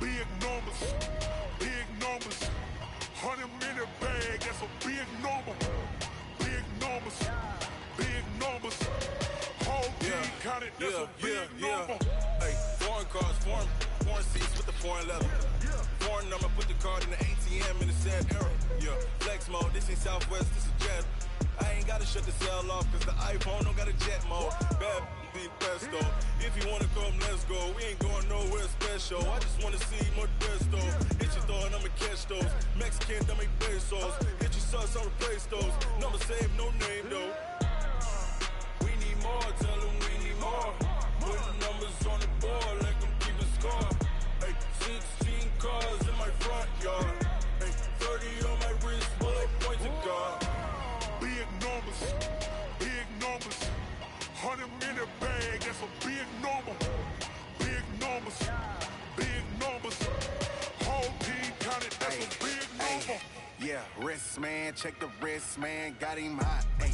Big numbers, big numbers. 100-minute bag, that's a big number. Big numbers, big numbers. Whole team counted, that's a big number. Hey, foreign cars, foreign seats with the foreign leather. Foreign number, put the card in the ATM in the sad era. Yeah, flex mode, this ain't Southwest, this is Jet. I ain't gotta shut the cell off, cause the iPhone don't got a jet mode. Bad be pesto. If you wanna come, let's go. We ain't going nowhere special. I just wanna see more Modesto. Hit your thought, I'ma catch those. Mexican, don't make pesos. Hit your sus, I'll replace those. Number save, no name though. We need more, tell them we need more. Putting numbers on the board, like them keep a score. Hey, 16 cars in my front yard. Hey, 30 on my wrist, bullet point to God. Big numbers, big numbers. 100-minute bag, that's a big number. Big numbers, big numbers. Whole team counted, that's a big number. Yeah, wrist man, check the wrist man, got him hot. Hey,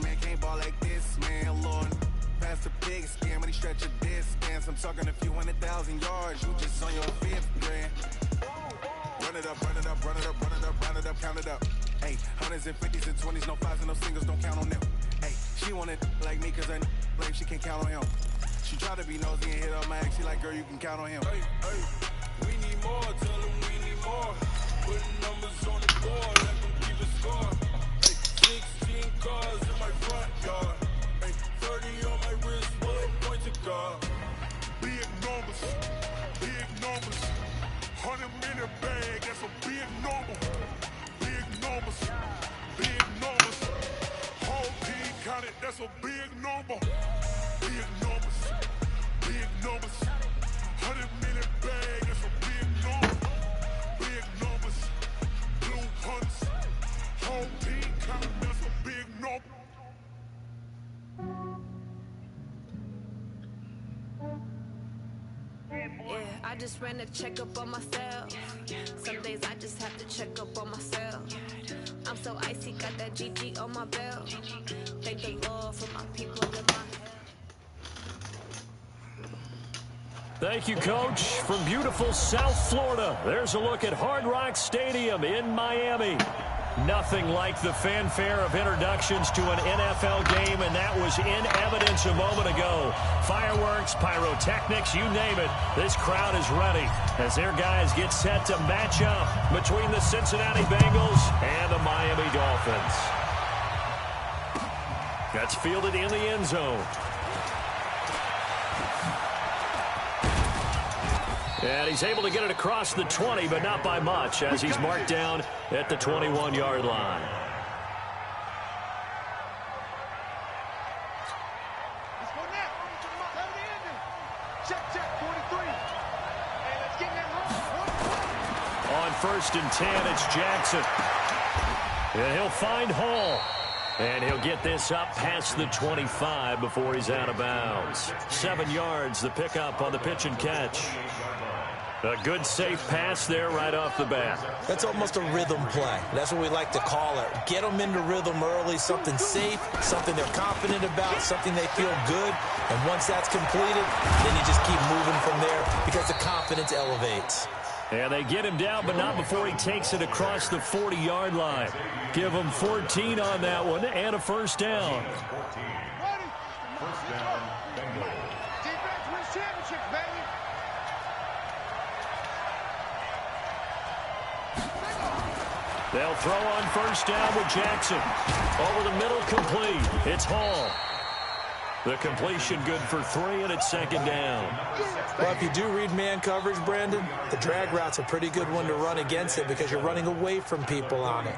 man can't ball like this, man. Lord, past the big scam when he stretch a distance. I'm talking a few 100,000 yards, you just on your fifth grand. Run it up, run it up, run it up, run it up, run it up, count it up. Hey, hundreds and 50s and 20s, no fives and no singles, don't count on them. Hey, she want it like me, cause I blame she can't count on him. She try to be nosy and hit up my ex, she like, girl, you can count on him. Hey, hey, we need more, tell them we need more. Putting numbers on the board, let them keep a score. Hey, 16 cars in my front yard. Hey, 30 on my wrist, bullet point to God. Big numbers, big numbers. 100-minute bag, that's a big number. Big numbers, big numbers. Whole team counted, that's a big number. Big numbers, big numbers. 100-minute bag, that's a big number. Big numbers, blue hunts. Whole team counted, that's a big number. Yeah, I just ran a checkup on myself. Some days I just have to check up on myself. I'm so icy, got that GG on my belt. Thank the Lord for my people in my health. Thank you, Coach. From beautiful South Florida, there's a look at Hard Rock Stadium in Miami. Nothing like the fanfare of introductions to an NFL game, and that was in evidence a moment ago. Fireworks, pyrotechnics, you name it. This crowd is ready as their guys get set to match up between the Cincinnati Bengals and the Miami Dolphins. That's fielded in the end zone. And he's able to get it across the 20, but not by much, as he's marked down at the 21-yard line. On 1st and 10, it's Jackson. And he'll find Hall. And he'll get this up past the 25 before he's out of bounds. 7 yards, the pickup on the pitch and catch. A good, safe pass there right off the bat. That's almost a rhythm play. That's what we like to call it. Get them into rhythm early, something safe, something they're confident about, something they feel good. And once that's completed, then you just keep moving from there because the confidence elevates. And they get him down, but not before he takes it across the 40-yard line. Give him 14 on that one and a first down. First down, Bengals. Defense wins championships, baby. They'll throw on first down with Jackson. Over the middle, complete. It's Hall. The completion good for 3, and it's 2nd down. Well, if you do read man coverage, Brandon, the drag route's a pretty good one to run against it because you're running away from people on it.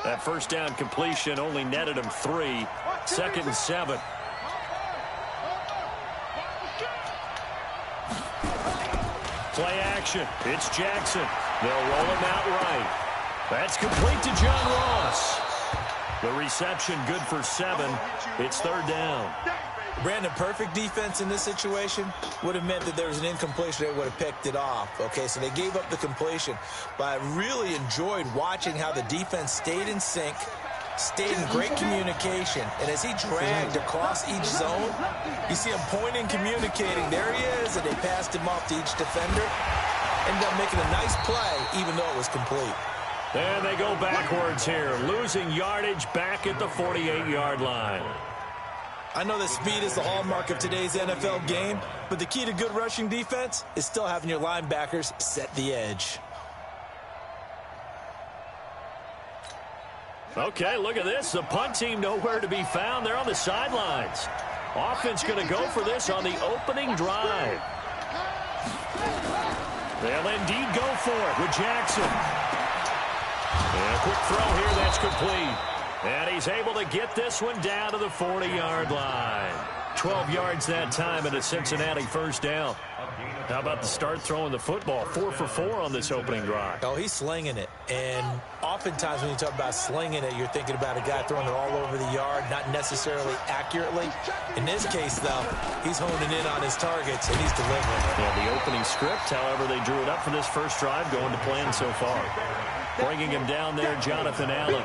That first down completion only netted him 3. 2nd and 7. Play action. It's Jackson. They'll roll him out right. That's complete to John Ross. The reception good for 7. It's 3rd down. Brandon, perfect defense in this situation would have meant that there was an incompletion. They would have picked it off. Okay, so they gave up the completion. But I really enjoyed watching how the defense stayed in sync, stayed in great communication. And as he dragged across each zone, you see him pointing, communicating. There he is, and they passed him off to each defender. Ended up making a nice play, even though it was complete. And they go backwards here, losing yardage back at the 48-yard line. I know that speed is the hallmark of today's NFL game, but the key to good rushing defense is still having your linebackers set the edge. Okay, look at this. The punt team nowhere to be found. They're on the sidelines. Offense going to go for this on the opening drive. They'll indeed go for it with Jackson. And a quick throw here, that's complete. And he's able to get this one down to the 40-yard line. 12 yards that time and a Cincinnati first down. How about the start throwing the football? 4 for 4 on this opening drive. Oh, he's slinging it. And oftentimes when you talk about slinging it, you're thinking about a guy throwing it all over the yard, not necessarily accurately. In this case, though, he's honing in on his targets, and he's delivering. Yeah, the opening script, however, they drew it up for this first drive, going to plan so far. Bringing him down there, Jonathan Allen.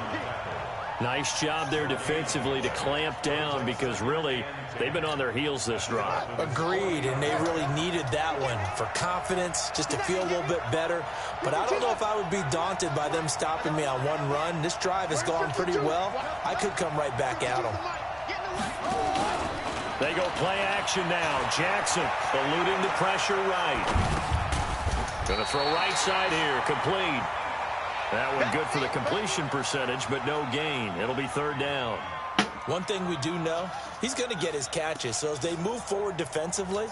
Nice job there defensively to clamp down because really they've been on their heels this drive. Agreed, and they really needed that one for confidence, just to feel a little bit better. But I don't know if I would be daunted by them stopping me on one run. This drive has gone pretty well. I could come right back at them. They go play action now. Jackson eluding the pressure right. Going to throw right side here, complete. That one good for the completion percentage, but no gain. It'll be third down. One thing we do know, he's going to get his catches. So as they move forward defensively,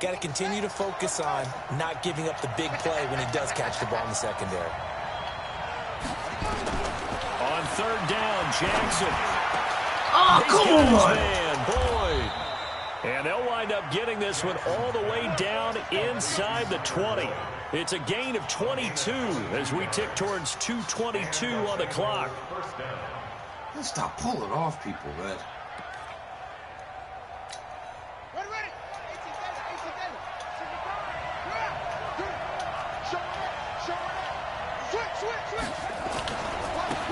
got to continue to focus on not giving up the big play when he does catch the ball in the secondary. On third down, Jackson. Oh, come on! Man, Boyd. And they'll wind up getting this one all the way down inside the 20. It's a gain of 22 as we tick towards 2:22 on the clock. Let's stop pulling off people, man.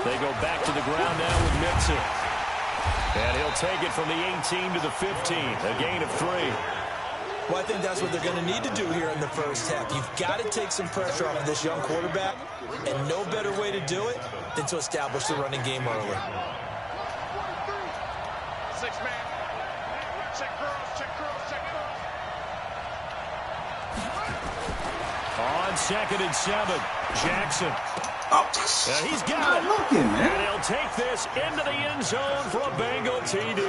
They go back to the ground now with Mixon. And he'll take it from the 18 to the 15, a gain of 3. Well, I think that's what they're going to need to do here in the first half. You've got to take some pressure off of this young quarterback, and no better way to do it than to establish the running game early. 6-man. Check girls, check girls, check girls. On 2nd and 7, Jackson. Oh, He's got it. looking, man. And he'll take this into the end zone for a Bengal TD.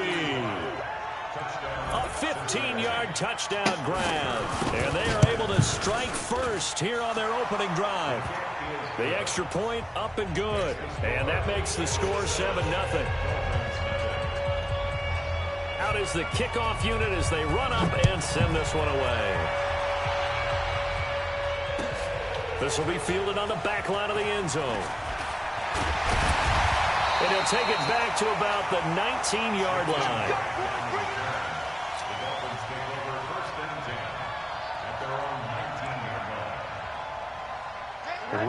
A 15-yard touchdown grab. And they are able to strike first here on their opening drive. The extra point up and good. And that makes the score 7-0. Out is the kickoff unit as they run up and send this one away. This will be fielded on the back line of the end zone. And he'll take it back to about the 19-yard line.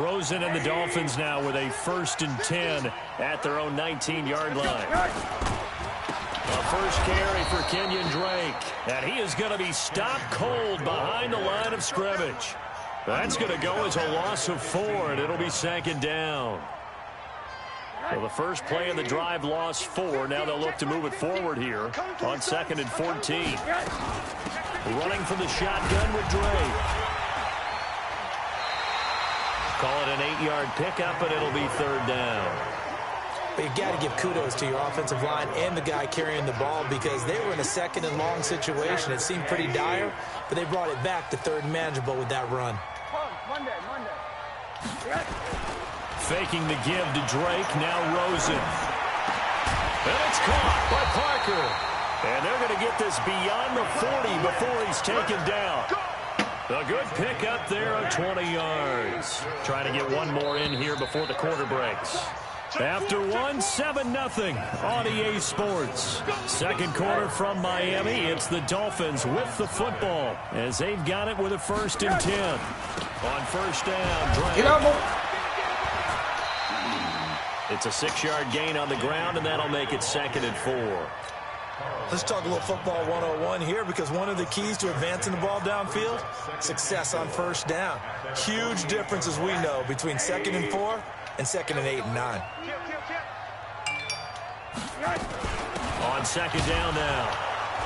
Rosen and the Dolphins now with a 1st and 10 at their own 19-yard line. A first carry for Kenyon Drake. And he is going to be stopped cold behind the line of scrimmage. That's going to go as a loss of 4, and it'll be 2nd down. So the first play of the drive lost 4. Now they'll look to move it forward here on 2nd and 14. Running from the shotgun with Drake. Call it an 8-yard pickup, and it'll be 3rd down. But you got to give kudos to your offensive line and the guy carrying the ball because they were in a 2nd and long situation. It seemed pretty dire, but they brought it back to 3rd and manageable with that run. Monday. Faking the give to Drake, now Rosen. And it's caught by Parker. And they're going to get this beyond the 40 before he's taken down. A good pickup there of 20 yards. Trying to get one more in here before the quarter breaks. After 7-0 on EA Sports. Second quarter from Miami. It's the Dolphins with the football as they've got it with a 1st and 10. On 1st down, Drake. Get up, boy. It's a 6-yard gain on the ground, and that'll make it 2nd and 4. Let's talk a little football 101 here, because one of the keys to advancing the ball downfield, success on first down. Huge difference, as we know, between 2nd and 4 and 2nd and 8 and 9. On 2nd down now,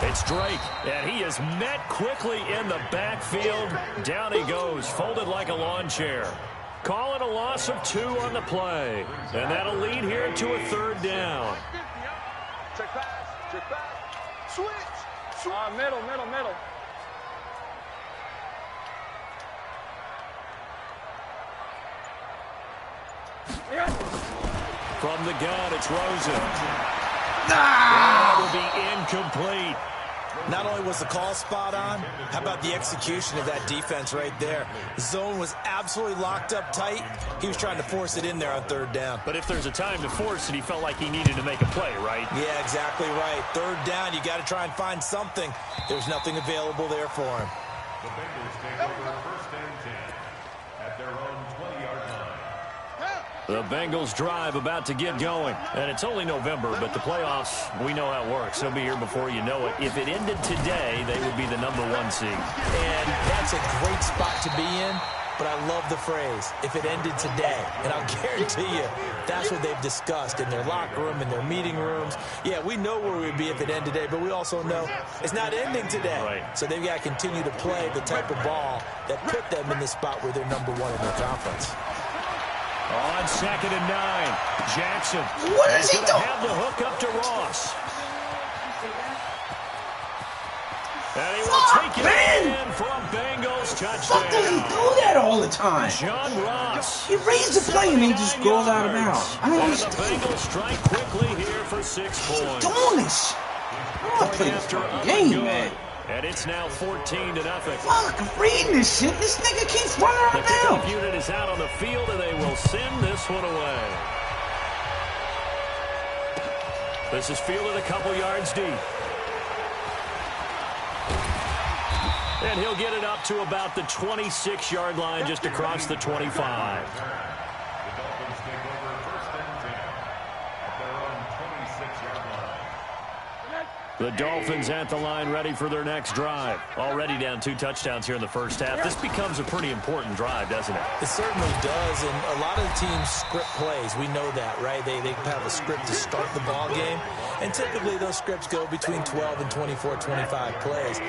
it's Drake, and he is met quickly in the backfield. Down he goes, folded like a lawn chair. Call it a loss of 2 on the play, and that'll lead here to a 3rd down. Check pass. Check pass. Switch. Middle. From the gun, it's Rosen. That will be incomplete. Not only was the call spot on, how about the execution of that defense right there? The zone was absolutely locked up tight. He was trying to force it in there on 3rd down. But if there's a time to force it, he felt like he needed to make a play, right? Yeah, exactly right. 3rd down, you got to try and find something. There's nothing available there for him. The Bengals take over 1st and 10 at their own 20-yard line. The Bengals drive about to get going. And it's only November, but the playoffs, we know how it works. They'll be here before you know it. If it ended today, they would be the #1 seed. And that's a great spot to be in, but I love the phrase, if it ended today. And I'll guarantee you, that's what they've discussed in their locker room, in their meeting rooms. Yeah, we know where we'd be if it ended today, but we also know it's not ending today. Right. So they've got to continue to play the type of ball that put them in the spot where they're #1 in their conference. On 2nd and 9, Jackson. What is he doing? Have the hook up to Ross. And he will take it in from Bengals touchdown. Fuck does he do that all the time? John Ross. He reads the play and he just goes out of bounds. I don't And the understand. Bengals strike quickly here for 6 points. Doing this. I don't want to play this fucking game, man. And it's now 14-0. Fuck, I'm reading this shit. This nigga keeps running The out of kickoff bounds. unit is out on the field, and they will send this one away. This is fielded a couple yards deep. And he'll get it up to about the 26-yard line, just across the 25. The Dolphins take over 1st and 10 at their own 26-yard line. The Dolphins at the line, ready for their next drive. Already down 2 touchdowns here in the first half. This becomes a pretty important drive, doesn't it? It certainly does, and a lot of the teams script plays. We know that, right? They have a script to start the ball game, and typically those scripts go between 12 and 24, 25 plays.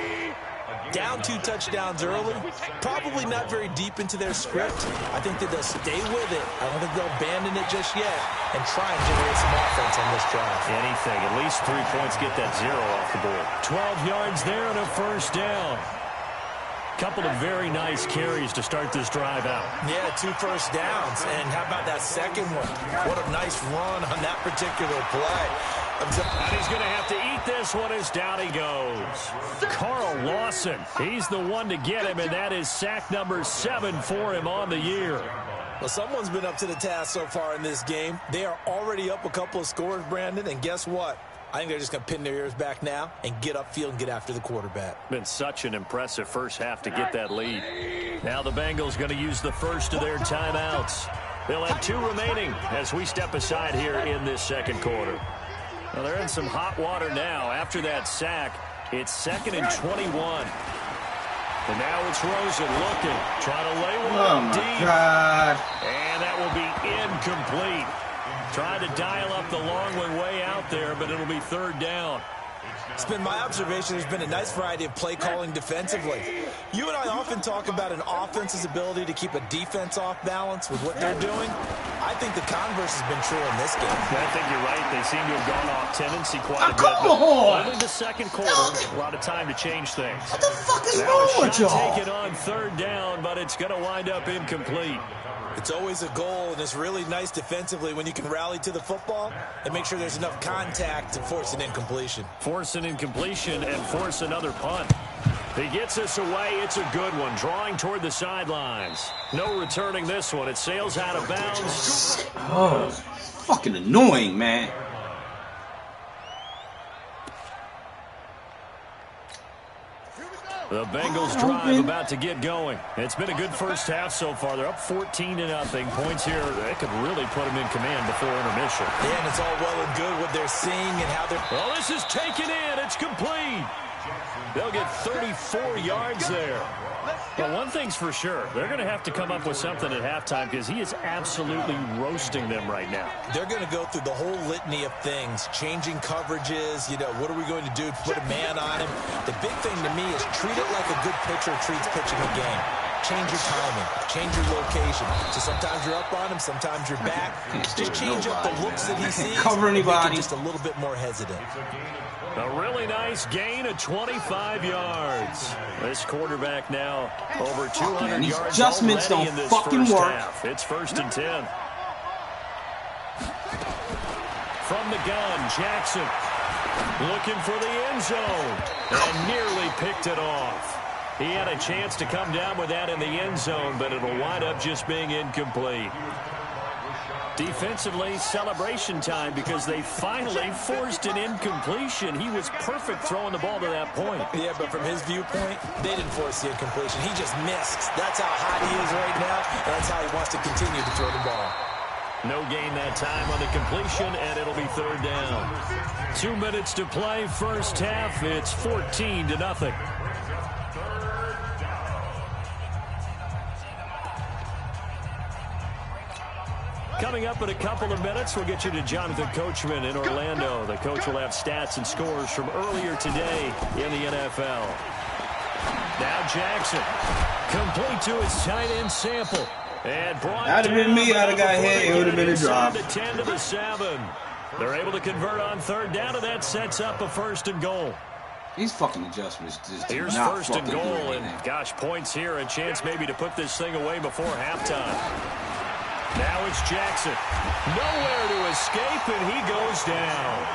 Down 2 touchdowns early, probably not very deep into their script. I think that they'll stay with it. I don't think they'll abandon it just yet and try and generate some offense on this drive. Anything. At least 3 points, get that 0 off the board. 12 yards there and a first down. Couple of very nice carries to start this drive out. Yeah, 2 first downs. And how about that second one? What a nice run on that particular play. And he's going to have to eat this one as down he goes. Carl Lawson, he's the one to get him, and that is sack number 7 for him on the year. Well, someone's been up to the task so far in this game. They are already up a couple of scores, Brandon, and guess what? I think they're just going to pin their ears back now and get upfield and get after the quarterback. Been such an impressive first half to get that lead. Now the Bengals going to use the first of their timeouts. They'll have 2 remaining as we step aside here in this second quarter. Well, they're in some hot water now. After that sack, it's 2nd and 21. And now it's Rosen looking, trying to lay one deep. God. And that will be incomplete. Trying to dial up the long one way out there, but it'll be 3rd down. It's been my observation there's been a nice variety of play calling defensively. You and I often talk about an offense's ability to keep a defense off balance with what they're doing. I think the converse has been true in this game. I think you're right. They seem to have gone off tendency quite a bit. Come on! Only the second quarter, a lot of time to change things. What the fuck is Now wrong a with shot y'all? taken on 3rd down, but it's going to wind up incomplete. It's always a goal, and it's really nice defensively when you can rally to the football and make sure there's enough contact to force an incompletion. Force an incompletion and force another punt. He gets us away. It's a good one. Drawing toward the sidelines. No returning this one. It sails out of bounds. Oh, fucking annoying, man. The Bengals drive about to get going. It's been a good first half so far. They're up 14-0. Points here, they could really put them in command before intermission. Yeah, and it's all well and good what they're seeing and how they're... Well, this is taken in. It's complete. They'll get 34 yards there. But one thing's for sure, they're going to have to come up with something at halftime because he is absolutely roasting them right now. They're going to go through the whole litany of things, changing coverages, you know, what are we going to do to put a man on him? The big thing to me is treat it like a good pitcher treats pitching a game. Change your timing, change your location. So sometimes you're up on him, sometimes you're back. Just change up the looks that he sees. Cover anybody. Just a little bit more hesitant. A really nice gain of 25 yards. This quarterback now over 200 these yards adjustments already don't in this fucking first work. half. It's 1st and 10. From the gun, Jackson looking for the end zone and nearly picked it off. He had a chance to come down with that in the end zone, but it'll wind up just being incomplete. Defensively, celebration time because they finally forced an incompletion. He was perfect throwing the ball to that point. Yeah, but from his viewpoint, they didn't force the incompletion. He just missed. That's how hot he is right now, and that's how he wants to continue to throw the ball. No gain that time on the completion, and it'll be 3rd down. 2 minutes to play, first half. It's 14-0. Coming up in a couple of minutes, we'll get you to Jonathan Coachman in Orlando. The coach will have stats and scores from earlier today in the NFL. Now Jackson, complete to his tight end Sample. And brought That'd have been me. I'd have got hit. It would have been a drop. The 10 to the 7. They're able to convert on 3rd down, and that sets up a 1st and goal. These fucking adjustments just do Here's not 1st and fucking do goal, anything. and gosh, points here. A chance maybe to put this thing away before halftime. Now it's Jackson. Nowhere to escape, and he goes down.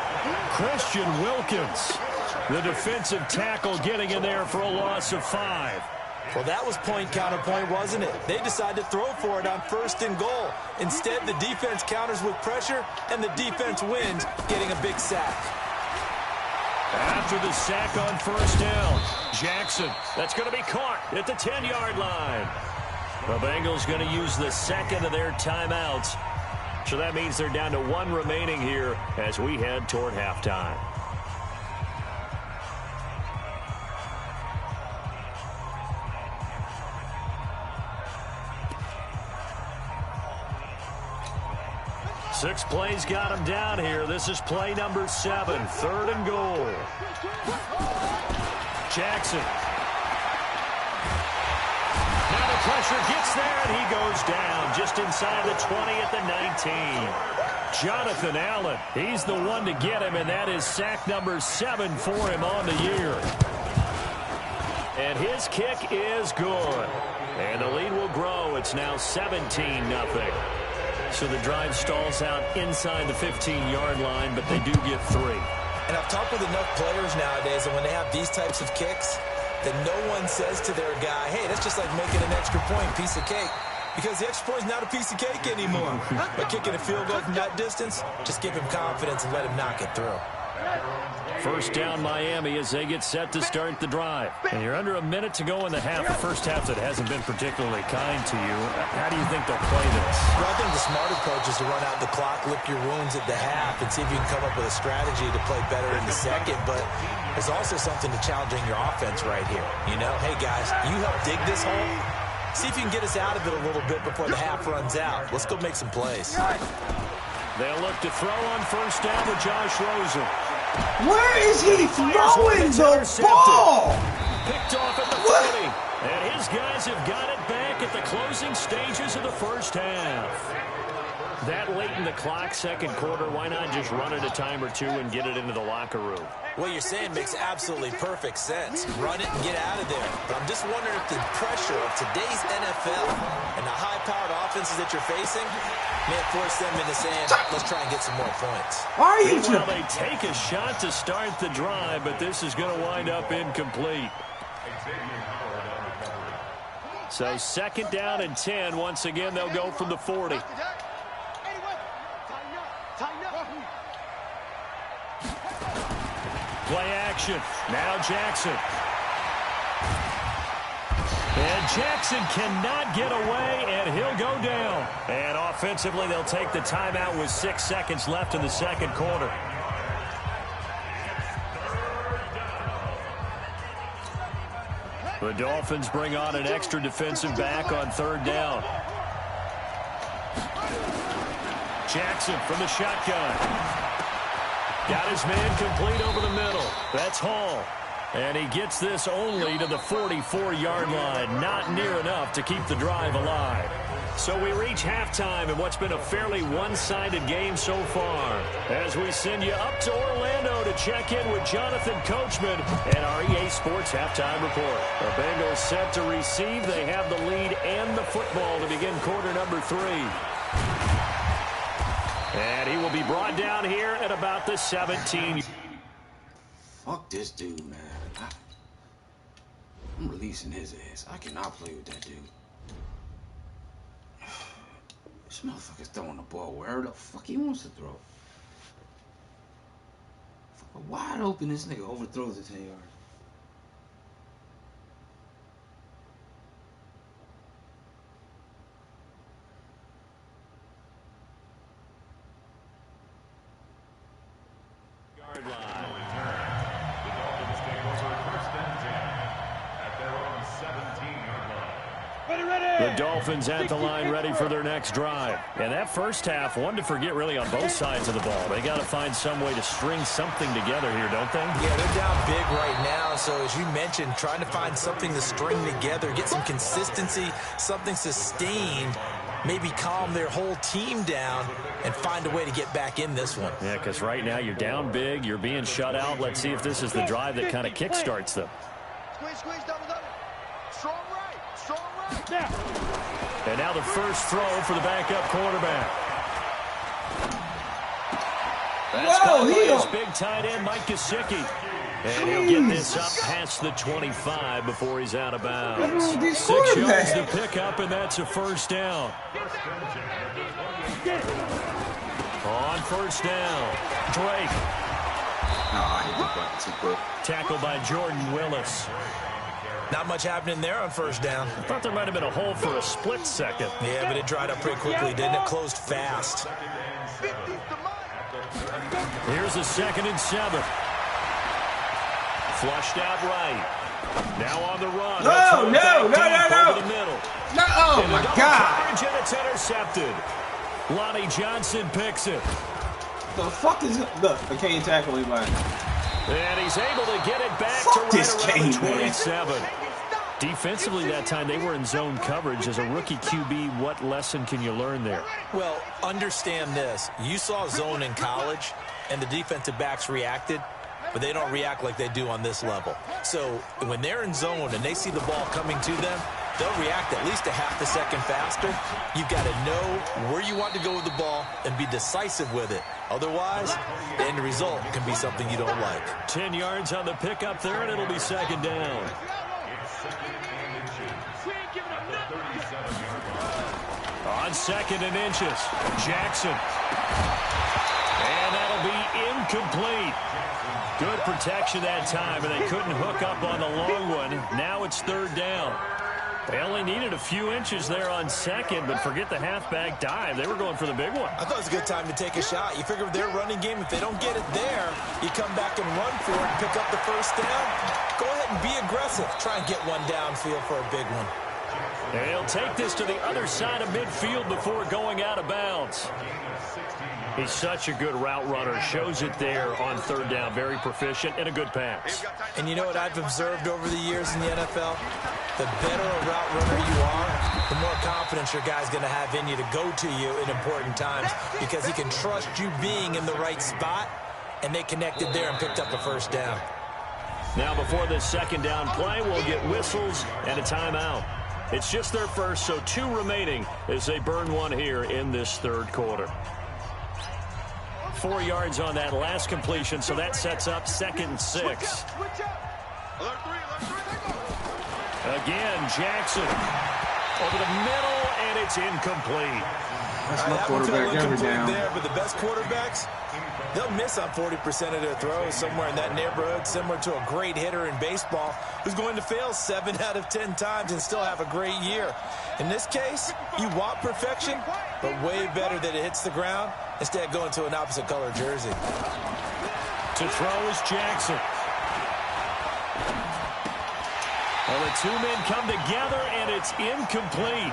Christian Wilkins, the defensive tackle, getting in there for a loss of 5. Well, that was point counterpoint, wasn't it? They decided to throw for it on 1st and goal. Instead, the defense counters with pressure, and the defense wins, getting a big sack. After the sack on 1st down, Jackson, that's going to be caught at the 10-yard line. The Bengals going to use the 2nd of their timeouts. So that means they're down to 1 remaining here as we head toward halftime. Six plays got him down here. This is play number 7, 3rd and goal. Jackson. Now the pressure gets there, and he goes down just inside the 20 at the 19. Jonathan Allen, he's the one to get him, and that is sack number 7 for him on the year. And his kick is good. And the lead will grow. It's now 17-0. So the drive stalls out inside the 15-yard line, but they do get 3. And I've talked with enough players nowadays, and when they have these types of kicks, that no one says to their guy, hey, that's just like making an extra point, piece of cake. Because the extra point is not a piece of cake anymore. By kicking a field goal from that distance, just give him confidence and let him knock it through. 1st down Miami as they get set to start the drive. And you're under a minute to go in the half. The first half that hasn't been particularly kind to you. How do you think they'll play this? Well, I think the smart approach is to run out the clock, lick your wounds at the half, and see if you can come up with a strategy to play better in the second. But there's also something to challenging your offense right here. You know, hey, guys, you help dig this hole. See if you can get us out of it a little bit before the half runs out. Let's go make some plays. They'll look to throw on 1st down with Josh Rosen. Where is he throwing the ball? Picked off at the 40. And his guys have got it back at the closing stages of the first half. That late in the clock, second quarter, why not just run it a time or two and get it into the locker room? What you're saying makes absolutely perfect sense. Run it and get out of there. But I'm just wondering if the pressure of today's NFL and the high-powered offenses that you're facing may force them into saying, let's try and get some more points. Why are you Well, they take a shot to start the drive, but this is going to wind up incomplete. So 2nd down and 10. Once again, they'll go from the 40. Play action. Now Jackson. And Jackson cannot get away, and he'll go down. And offensively, they'll take the timeout with 6 seconds left in the second quarter. The Dolphins bring on an extra defensive back on third down. Jackson from the shotgun. Got his man complete over the middle. That's Hall. And he gets this only to the 44-yard line. Not near enough to keep the drive alive. So we reach halftime in what's been a fairly one-sided game so far. As we send you up to Orlando to check in with Jonathan Coachman and our EA Sports Halftime Report. The Bengals set to receive. They have the lead and the football to begin quarter number 3. And he will be brought down here at about the 17. Fuck this dude, man. I'm releasing his ass. I cannot play with that dude. This motherfucker's throwing the ball wherever the fuck he wants to throw. Fucking wide open, this nigga overthrows the 10 yards. Yard line. The Dolphins take over first and 10 at their own 17-yard line. The Dolphins at the line ready for their next drive. And that first half, one to forget really on both sides of the ball. They got to find some way to string something together here, don't they? Yeah, they're down big right now. So as you mentioned, trying to find something to string together, get some consistency, something sustained, maybe calm their whole team down and find a way to get back in this one. Yeah, because right now you're down big, you're being shut out. Let's see if this is the drive that kind of kickstarts them. Squeeze, double. Strong right. And now the first throw for the backup quarterback. That's caught by his big tight end, Mike Gesicki. And he'll get this up past the 25 before he's out of bounds. 6 yards to pick up, and that's a first down. On first down, Drake. Tackled by Jordan Willis. Not much happening there on first down. I thought there might have been a hole for a split second. Yeah, but it dried up pretty quickly, didn't it? Closed fast. Here's a 2nd and 7. Flushed out right. Now on the run. No. Over the middle. No, oh my God. Coverage, and it's intercepted. Lonnie Johnson picks it. The fuck is it? Look, I can't tackle anybody. And he's able to get it back to right around the 27. Defensively that time, they were in zone coverage. As a rookie QB, what lesson can you learn there? Well, understand this. You saw zone in college, and the defensive backs reacted, but they don't react like they do on this level. So when they're in zone and they see the ball coming to them, they'll react at least a half a second faster. You've got to know where you want to go with the ball and be decisive with it. Otherwise, the end result can be something you don't like. 10 yards on the pickup there, and it'll be 2nd down. On 2nd and inches, Jackson. And that'll be incomplete. Good protection that time, and they couldn't hook up on the long one. Now it's 3rd down. They only needed a few inches there on 2nd, but forget the halfback dive. They were going for the big one. I thought it was a good time to take a shot. You figure with their running game, if they don't get it there, you come back and run for it and pick up the first down. Go ahead and be aggressive. Try and get one downfield for a big one. And he'll take this to the other side of midfield before going out of bounds. He's such a good route runner. Shows it there on 3rd down. Very proficient and a good pass. And you know what I've observed over the years in the NFL? The better a route runner you are, the more confidence your guy's going to have in you to go to you in important times because he can trust you being in the right spot, and they connected there and picked up the first down. Now before this 2nd down play, we'll get whistles and a timeout. It's just their first, so 2 remaining as they burn one here in this 3rd quarter. 4 yards on that last completion, so that sets up 2nd and 6. Again, Jackson over the middle, and it's incomplete. That's my quarterback every down. There, but the best quarterbacks, they'll miss on 40% of their throws somewhere in that neighborhood, similar to a great hitter in baseball who's going to fail 7 out of 10 times and still have a great year. In this case, you want perfection, but way better that it hits the ground instead of going to an opposite color jersey. To throw is Jackson. Well, the two men come together, and it's incomplete.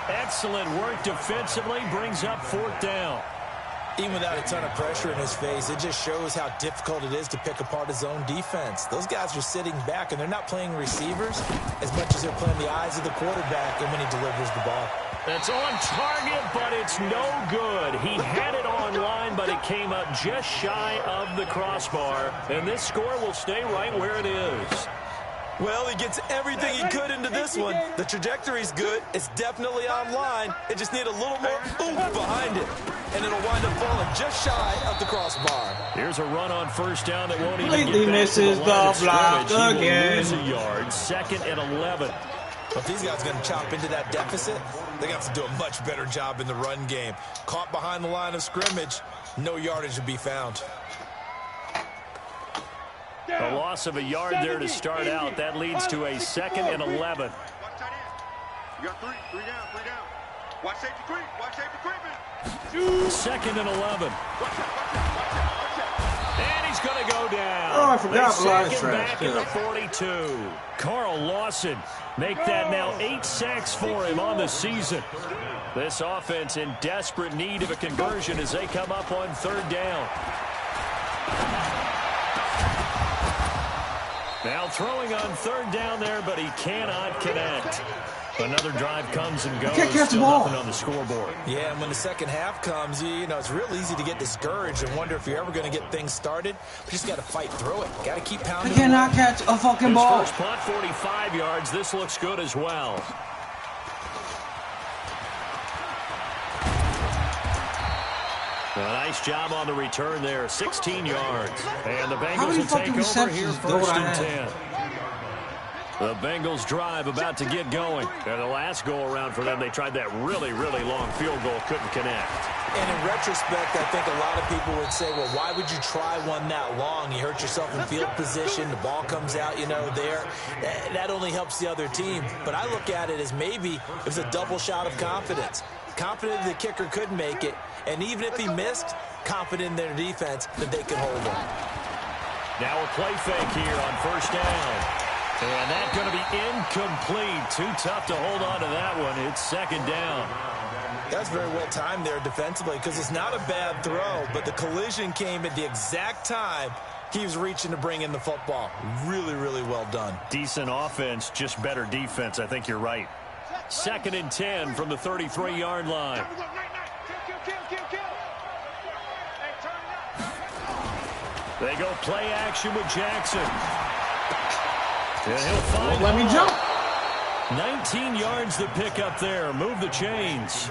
Excellent work defensively, brings up 4th down. Even without a ton of pressure in his face, it just shows how difficult it is to pick apart his own defense. Those guys are sitting back, and they're not playing receivers as much as they're playing the eyes of the quarterback and when he delivers the ball. That's on target, but it's no good. He had it on line, but it came up just shy of the crossbar, and this score will stay right where it is. Well, he gets everything he could into this one. The trajectory's good. It's definitely online. It just need a little more oomph behind it. And it'll wind up falling just shy of the crossbar. Here's a run on 1st down that won't even Completely get back misses to the line of the block scrimmage. He will again. lose a yard. 2nd and 11. Well, if these guys are going to chop into that deficit, they're going to have to do a much better job in the run game. Caught behind the line of scrimmage, no yardage to be found. A loss of a yard there to start out. That leads to a 2nd and 11. Watch tight end. You got 3 down. Watch safety creep. Watch safety creeping. 2nd and 11. Watch out. And he's going to go down. Oh, I forgot They Blind sack him Trash, back at the yeah. 42. Carl Lawson make that now 8 sacks for him on the season. This offense in desperate need of a conversion as they come up on 3rd down. Now throwing on 3rd down there, but he cannot connect. Another drive comes and goes. Can't catch the Still ball. nothing on the scoreboard. Yeah, and when the second half comes, you know, it's real easy to get discouraged and wonder if you're ever going to get things started. But you just got to fight through it. Got to keep I pounding. cannot catch a fucking His ball. first punt, 45 yards. This looks good as well. A nice job on the return there, 16 yards. And the Bengals will take over here 1st and 10. The Bengals drive about to get going. And the last go-around for them, they tried that really, really long field goal, couldn't connect. And in retrospect, I think a lot of people would say, well, why would you try one that long? You hurt yourself in field position. The ball comes out, you know, there. That only helps the other team. But I look at it as maybe it was a double shot of confidence. Confident the kicker could make it. And even if he missed, confident in their defense that they could hold him. Now a play fake here on 1st down. And that's going to be incomplete. Too tough to hold on to that one. It's 2nd down. That's very well timed there defensively because it's not a bad throw, but the collision came at the exact time he was reaching to bring in the football. Really, really well done. Decent offense, just better defense. I think you're right. 2nd and 10 from the 33-yard line. They go play action with Jackson. And he'll find Let me jump. 19 yards to pick up there. Move the chains.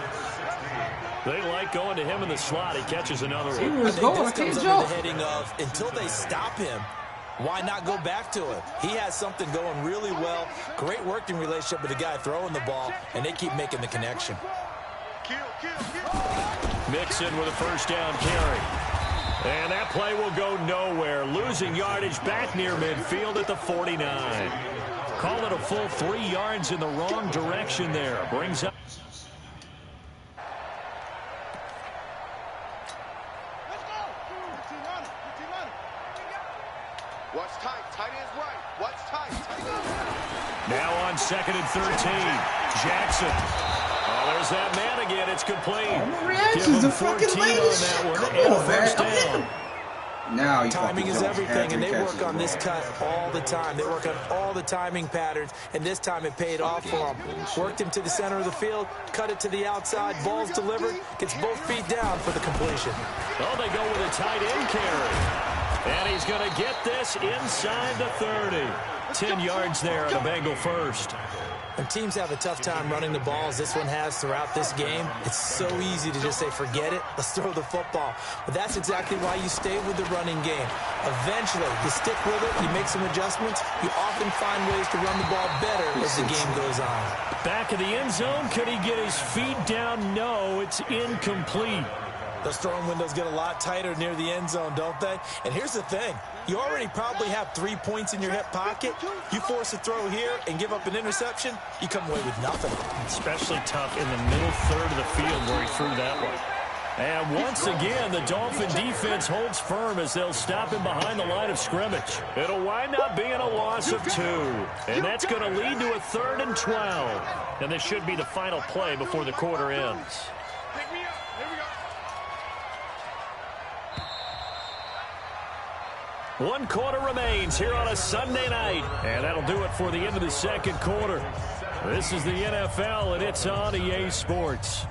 They like going to him in the slot. He catches another one. I think this comes under the heading of until they stop him, why not go back to him? He has something going really well. Great working relationship with the guy throwing the ball, and they keep making the connection. Mixon with a 1st down carry. And that play will go nowhere. Losing yardage back near midfield at the 49. Call it a full 3 yards in the wrong direction there. Brings up. Watch tight. Tight end's right. Watch tight. Now on 2nd and 13. Jackson. Oh, there's that man again. It's complete. Reactions to fucking ladies. And a 1st down. Now timing is everything, and they work on this cut all the time. They work on all the timing patterns, and this time it paid off for him. Worked him to the center of the field, cut it to the outside, ball's delivered, gets both feet down for the completion. Oh, they go with a tight end carry. And he's going to get this inside the 30. 10 yards there on a Bengal first. When teams have a tough time running the ball, as this one has throughout this game, it's so easy to just say, forget it, let's throw the football. But that's exactly why you stay with the running game. Eventually, you stick with it, you make some adjustments, you often find ways to run the ball better as the game goes on. Back of the end zone, could he get his feet down? No, it's incomplete. Those throwing windows get a lot tighter near the end zone, don't they? And here's the thing. You already probably have 3 points in your hip pocket. You force a throw here and give up an interception, you come away with nothing. Especially tough in the middle third of the field where he threw that one. And once again, the Dolphin defense holds firm as they'll stop him behind the line of scrimmage. It'll wind up being a loss of 2. And that's going to lead to a 3rd and 12. And this should be the final play before the quarter ends. One quarter remains here on a Sunday night. And that'll do it for the end of the second quarter. This is the NFL, and it's on EA Sports.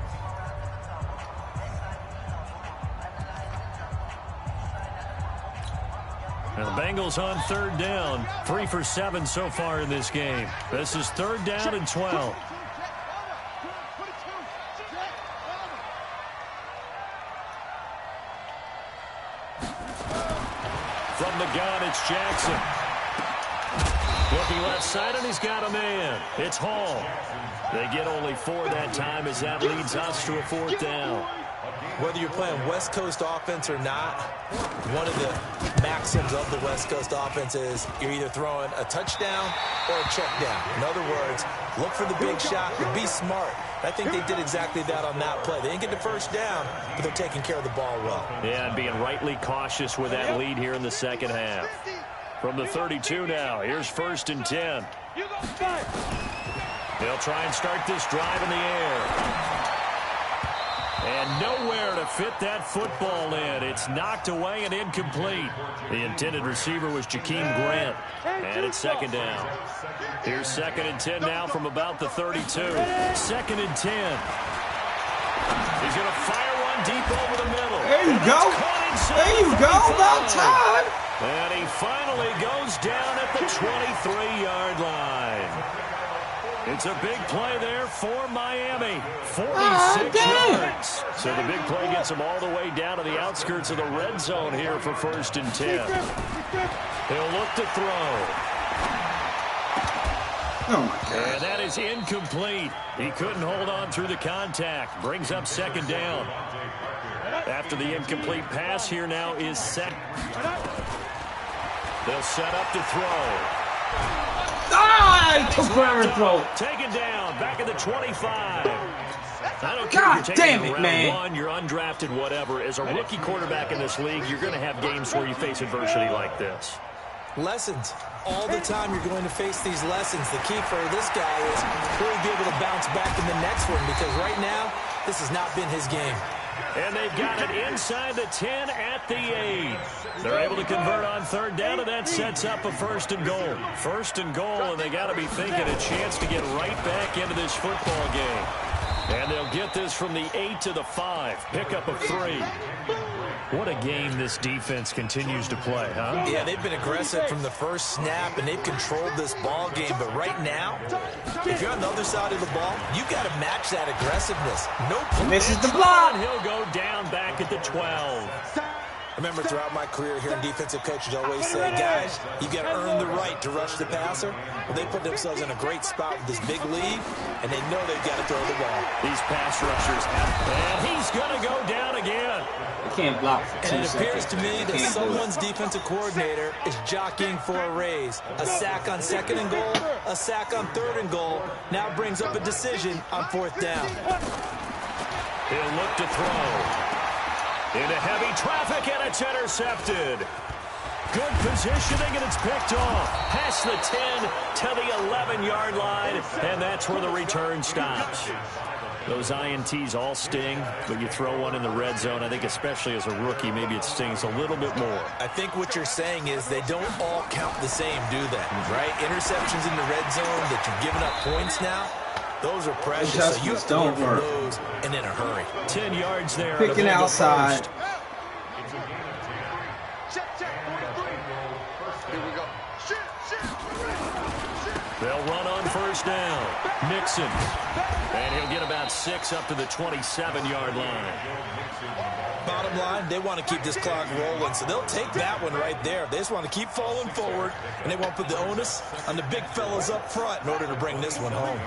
And the Bengals on 3rd down. 3 for 7 so far in this game. This is 3rd down and 12. From the gun, it's Jackson. Looking left side, and he's got a man. It's Hall. They get only 4 that time as that leads us to a 4th down. Whether you're playing West Coast offense or not, one of the maxims of the West Coast offense is you're either throwing a touchdown or a check down. In other words, look for the big shot, but be smart. I think they did exactly that on that play. They didn't get the first down, but they're taking care of the ball well. Yeah, and being rightly cautious with that lead here in the second half. From the 32 now, here's 1st and 10. They'll try and start this drive in the air. And nowhere to fit that football in. It's knocked away and incomplete. The intended receiver was Jakeem Grant. And it's 2nd down. Here's 2nd and 10 now from about the 32. 2nd and 10. He's going to fire one deep over the middle. There you go. There you go. About time. And he finally goes down at the 23-yard line. It's a big play there for Miami. 46 yards. So the big play gets them all the way down to the outskirts of the red zone here for 1st and 10. He'll look to throw. Oh, my God. And that is incomplete. He couldn't hold on through the contact. Brings up 2nd down. After the incomplete pass, here now is set. They'll set up to throw. Ah, took forever to throw. Taken down, back at the 25. I don't care God if you're damn taking it, round man. 1, you're undrafted, whatever. As a rookie quarterback in this league, you're going to have games where you face adversity like this. Lessons. All the time you're going to face these lessons. The key for this guy is really be able to bounce back in the next one, because right now, this has not been his game. And they've got it inside the 10 at the 8. They're able to convert on 3rd down, and that sets up a 1st and goal. 1st and goal, and they got to be thinking a chance to get right back into this football game. And they'll get this from the 8 to the 5. Pickup of 3. What a game this defense continues to play, huh? Yeah, they've been aggressive from the first snap, and they've controlled this ball game. But right now, if you're on the other side of the ball, you got to match that aggressiveness. Nope. This is the block. And he'll go down back at the 12. I remember throughout my career hearing defensive coaches always say, guys, you got to earn the right to rush the passer. Well, they put themselves in a great spot with this big lead, and they know they've got to throw the ball. These pass rushers and he's going to go down again. You can't block for 2 And it appears seconds. to me that someone's defensive coordinator is jockeying for a raise. A sack on 2nd and goal, a sack on 3rd and goal, now brings up a decision on 4th down. He'll look to throw. Into heavy traffic, and it's intercepted. Good positioning, and it's picked off. Past the 10 to the 11-yard line, and that's where the return stops. Those INTs all sting, but you throw one in the red zone, I think especially as a rookie, maybe it stings a little bit more. I think what you're saying is they don't all count the same, do they? Right? Interceptions in the red zone that you've given up points now, those are precious, so you have to learn from those and in a hurry. 10 yards there. Picking outside. Check, 43. Here we go. Shit. They'll run on first down. Mixon. And he'll get about 6 up to the 27-yard line. Bottom line, they want to keep this clock rolling, so they'll take that one right there. They just want to keep falling forward, and they want to put the onus on the big fellas up front in order to bring this one home.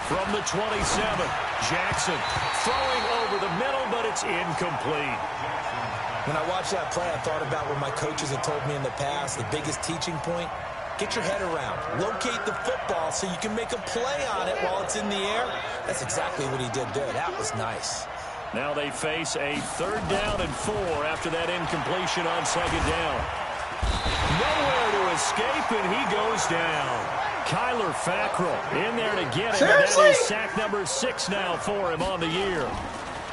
From the 27, Jackson throwing over the middle, but it's incomplete. When I watched that play, I thought about what my coaches had told me in the past. The biggest teaching point, get your head around. Locate the football so you can make a play on it while it's in the air. That's exactly what he did there. That was nice. Now they face a 3rd down and 4 after that incompletion on 2nd down. Nowhere to escape, and he goes down. Kyler Fackrell in there to get him. And that is sack number 6 now for him on the year.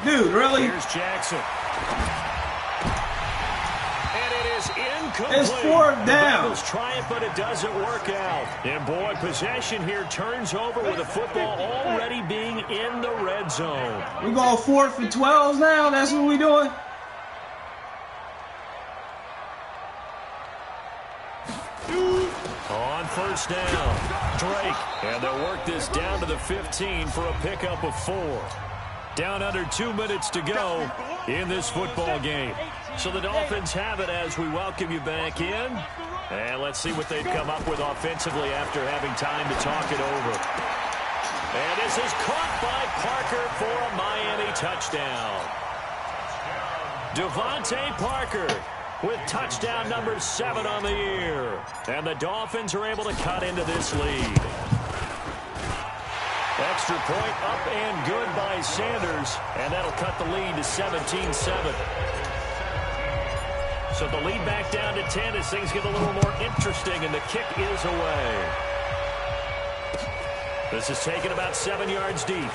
Dude, really? Here's Jackson. And it is incomplete. It's 4th down. The Bengals try it, but it doesn't work out. And boy, possession here turns over with the football already being in the red zone. We going 4th and 12 now? That's what we doing? On first down, Drake. And they'll work this down to the 15 for a pickup of 4. Down under 2 minutes to go in this football game. So the Dolphins have it as we welcome you back in. And let's see what they've come up with offensively after having time to talk it over. And this is caught by Parker for a Miami touchdown. Devontae Parker with touchdown number 7 on the year. And the Dolphins are able to cut into this lead. Extra point up and good by Sanders. And that'll cut the lead to 17-7. So the lead back down to 10 as things get a little more interesting, and the kick is away. This is taken about 7 yards deep.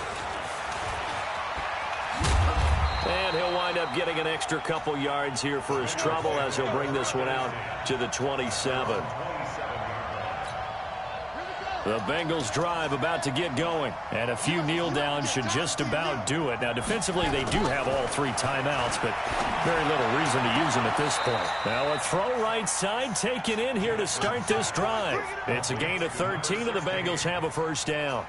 And he'll wind up getting an extra couple yards here for his trouble as he'll bring this one out to the 27. The Bengals drive about to get going, and a few kneel downs should just about do it. Now, defensively, they do have all 3 timeouts, but very little reason to use them at this point. Now, a throw right side taken in here to start this drive. It's a gain of 13, and the Bengals have a first down.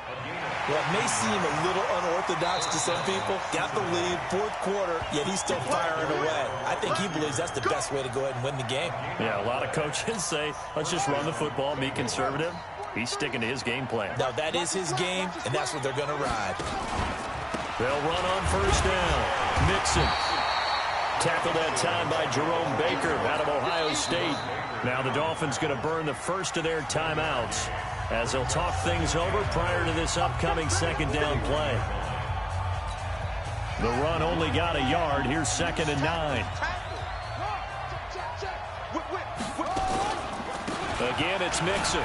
Well, it may seem a little unorthodox to some people. Got the lead, 4th quarter, yet he's still firing away. I think he believes that's the best way to go ahead and win the game. Yeah, a lot of coaches say, let's just run the football, be conservative. He's sticking to his game plan. Now, that is his game, and that's what they're going to ride. They'll run on first down. Mixon. Tackled that time by Jerome Baker out of Ohio State. Now the Dolphins going to burn the first of their timeouts as they'll talk things over prior to this upcoming 2nd down play. The run only got a yard. Here's 2nd and 9. Again, it's Mixon.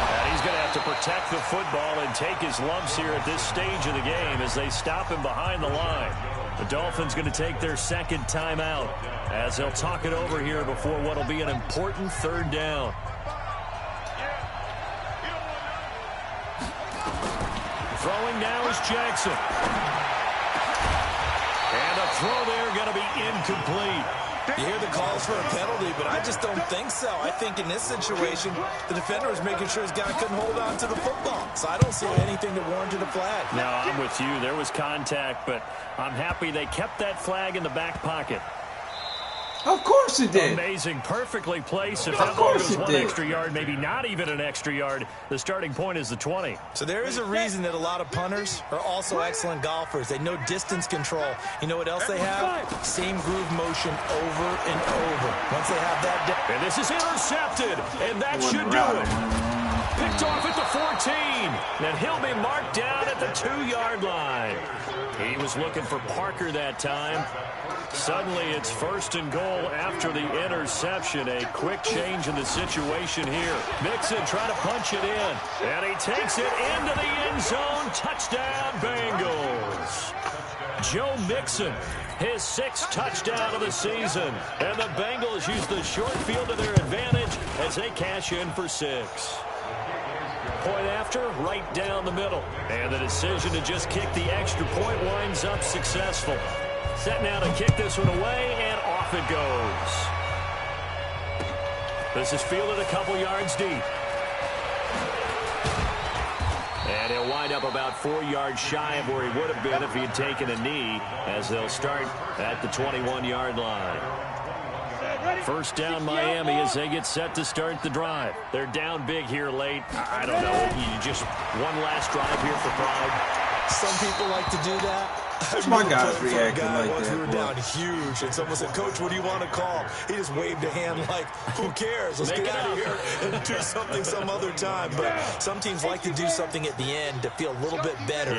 And he's going to have to protect the football and take his lumps here at this stage of the game as they stop him behind the line. The Dolphins going to take their 2nd timeout as they'll talk it over here before what will be an important 3rd down. Throwing now is Jackson. And a throw there going to be incomplete. You hear the calls for a penalty, but I just don't think so. I think in this situation, the defender was making sure his guy couldn't hold on to the football. So I don't see anything that warranted a flag. No, I'm with you. There was contact, but I'm happy they kept that flag in the back pocket. Of course it did. Amazing. Perfectly placed. If that ball goes 1 extra yard, maybe not even an extra yard, the starting point is the 20. So there is a reason that a lot of punters are also excellent golfers. They know distance control. You know what else they have? Same groove motion over and over. Once they have that down. And this is intercepted, and that should do it. Picked off at the 14, and he'll be marked down at the 2-yard line. He was looking for Parker that time. Suddenly it's 1st and goal after the interception. A quick change in the situation here. Mixon trying to punch it in, and he takes it into the end zone. Touchdown, Bengals. Joe Mixon, his 6th touchdown of the season. And the Bengals use the short field to their advantage as they cash in for 6. Point after, right down the middle. And the decision to just kick the extra point winds up successful. Set now to kick this one away, and off it goes. This is fielded a couple yards deep. And he'll wind up about 4 yards shy of where he would have been if he had taken a knee, as they'll start at the 21-yard line. First down Miami as they get set to start the drive. They're down big here late. I don't know. You just one last drive here for pride. Some people like to do that. What's my guy's reacting like once that? We were down huge, and someone said, "Coach, what do you want to call?" He just waved a hand like, "Who cares? Let's get out of here and do something some other time." But some teams like to do something at the end to feel a little bit better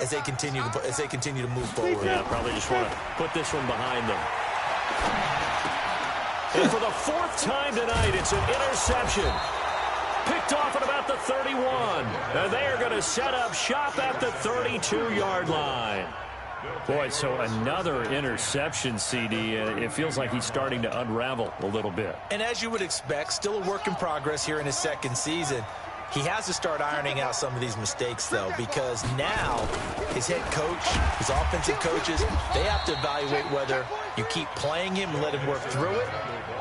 as they continue to move forward. Yeah, probably just want to put this one behind them. And for the 4th time tonight, it's an interception. Picked off at about the 31. And they are going to set up shop at the 32-yard line. Boy, so another interception, CD. It feels like he's starting to unravel a little bit. And as you would expect, still a work in progress here in his second season. He has to start ironing out some of these mistakes, though, because now his head coach, his offensive coaches, they have to evaluate whether you keep playing him and let him work through it,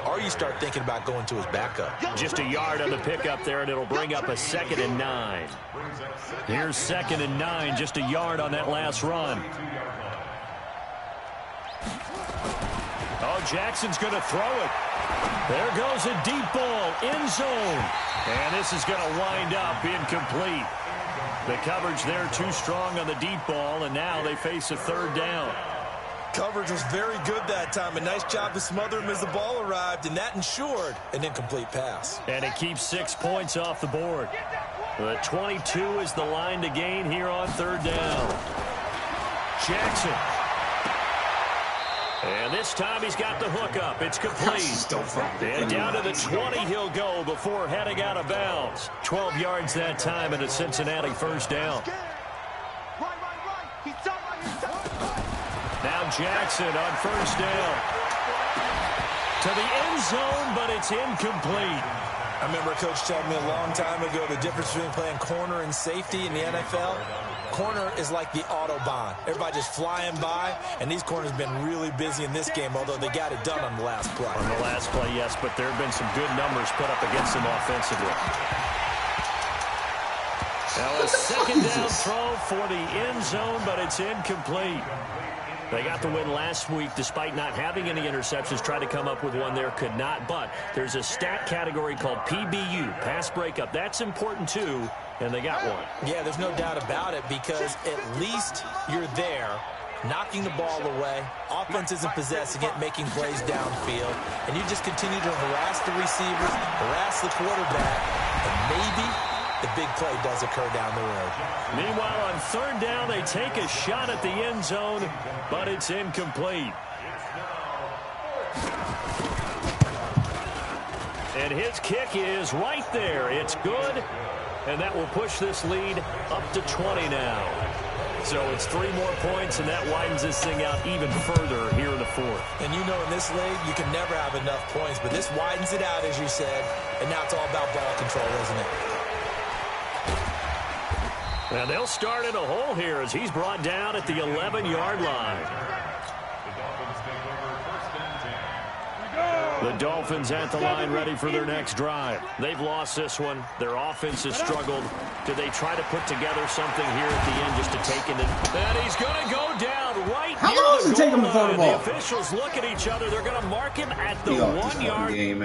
or you start thinking about going to his backup. Just a yard on the pickup there, and it'll bring up a 2nd and 9. Here's 2nd and 9, just a yard on that last run. Oh, Jackson's going to throw it. There goes a deep ball, end zone. And this is going to wind up incomplete. The coverage there too strong on the deep ball, and now they face a 3rd down. Coverage was very good that time. A nice job to smother him as the ball arrived, and that ensured an incomplete pass. And it keeps 6 points off the board. The 22 is the line to gain here on 3rd down. Jackson. And this time he's got the hook up. It's complete. And down to the 20 he'll go before heading out of bounds. 12 yards that time and a Cincinnati 1st down. Now Jackson on 1st down. To the end zone, but it's incomplete. I remember a coach telling me a long time ago the difference between playing corner and safety in the NFL. Corner is like the Autobahn. Everybody just flying by, and these corners have been really busy in this game, although they got it done on the last play. On the last play, yes, but there have been some good numbers put up against them offensively. Now a 2nd down throw for the end zone, but it's incomplete. They got the win last week despite not having any interceptions. Tried to come up with one there, could not. But there's a stat category called PBU, pass breakup. That's important too, and they got one. Yeah, there's no doubt about it, because at least you're there, knocking the ball away. Offense isn't possessing it, making plays downfield. And you just continue to harass the receivers, harass the quarterback, and maybe the big play does occur down the road. Meanwhile, on 3rd down, they take a shot at the end zone, but it's incomplete. And his kick is right there. It's good, and that will push this lead up to 20 now. So it's 3 more points, and that widens this thing out even further here in the 4th. And you know in this league, you can never have enough points, but this widens it out, as you said, and now it's all about ball control, isn't it? And they'll start in a hole here as he's brought down at the 11-yard line. The Dolphins at the line ready for their next drive. They've lost this one. Their offense has struggled. Do they try to put together something here at the end just to take it? And he's going to go down right How long does it take him to throw the ball? The officials look at each other. They're going to mark him at the 1-yard line.